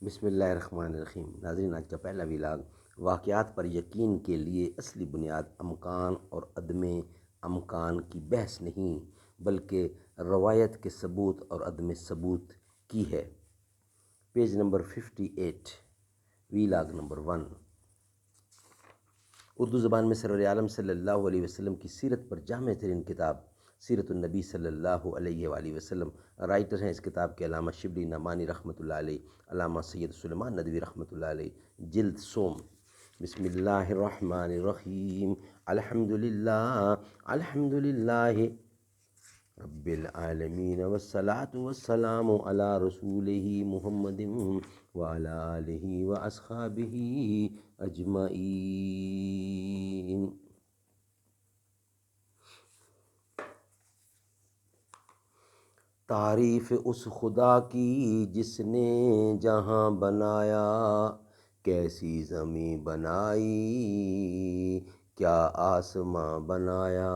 بسم اللہ الرحمن الرحیم۔ ناظرین، آج کا پہلا ویلاگ واقعات پر یقین کے لیے اصلی بنیاد امکان اور عدم امکان کی بحث نہیں بلکہ روایت کے ثبوت اور عدم ثبوت کی ہے۔ Page number 58، vlog number 1۔ Urdu زبان میں سرور عالم صلی اللہ علیہ وسلم کی سیرت پر جامع ترین کتاب سیرت النبی صلی اللہ علیہ وآلہ وسلم۔ رائٹر ہیں اس کتاب کے علامہ شبلی نعمانی رحمۃ اللہ علیہ، علامہ سید سلیمان ندوی رحمۃ اللہ علیہ، جلد سوم۔ بسم اللہ الرحمن الرحیم۔ الحمدللہ رب العالمین والصلاة والسلام علی رسولہ محمد وعلی آلہ واصحابہ اجمعین۔ تعریف اس خدا کی جس نے جہاں بنایا، کیسی زمیں بنائی کیا آسماں بنایا۔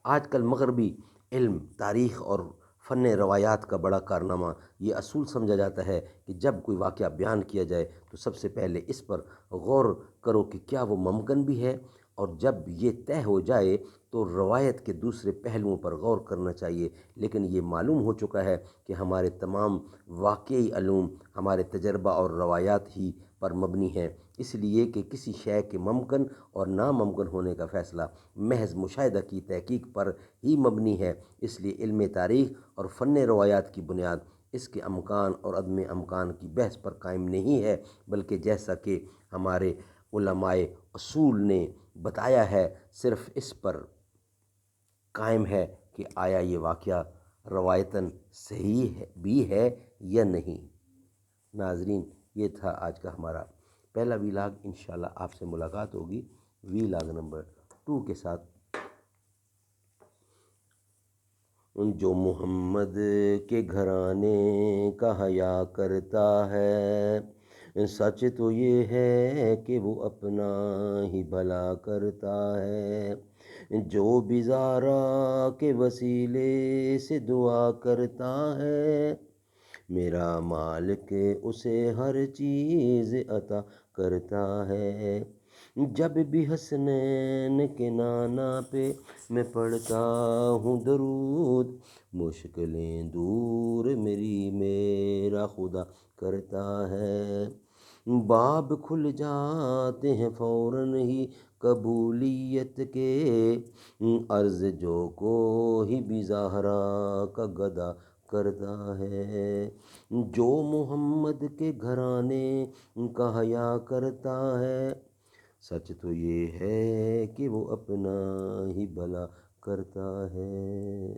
آج کل مغربی علم، تاریخ اور فن روایات کا بڑا کارنامہ یہ اصول سمجھا جاتا ہے کہ جب کوئی واقعہ بیان کیا جائے تو سب سے پہلے اس پر غور کرو کہ کیا وہ ممکن بھی ہے، اور جب یہ طے ہو جائے تو روایت کے دوسرے پہلوؤں پر غور کرنا چاہیے۔ لیکن یہ معلوم ہو چکا ہے کہ ہمارے تمام واقعی علوم ہمارے تجربہ اور روایات ہی پر مبنی ہیں، اس لیے کہ کسی شے کے ممکن اور ناممکن ہونے کا فیصلہ محض مشاہدہ کی تحقیق پر ہی مبنی ہے۔ اس لیے علم تاریخ اور فن روایات کی بنیاد اس کے امکان اور عدم امکان کی بحث پر قائم نہیں ہے، بلکہ جیسا کہ ہمارے علماء اصول نے بتایا ہے، صرف اس پر قائم ہے کہ آیا یہ واقعہ روایتاً صحیح بھی ہے یا نہیں۔ ناظرین، یہ تھا آج کا ہمارا پہلا ویلاگ۔ انشاءاللہ آپ سے ملاقات ہوگی ویلاگ نمبر 2 کے ساتھ۔ جو محمد کے گھرانے کا حیا کرتا ہے، سچ تو یہ ہے کہ وہ اپنا ہی بھلا کرتا ہے۔ جو بھی زارا کے وسیلے سے دعا کرتا ہے، میرا مالک اسے ہر چیز عطا کرتا ہے۔ جب بھی حسنین کے نانا پہ میں پڑھتا ہوں درود، مشکلیں دور میرا خدا کرتا ہے۔ باب کھل جاتے ہیں فوراً ہی قبولیت کے، عرض جو کوئی بھی زہرا کا گدا کرتا ہے۔ جو محمد کے گھرانے کا حیا کرتا ہے، سچ تو یہ ہے کہ وہ اپنا ہی بھلا کرتا ہے۔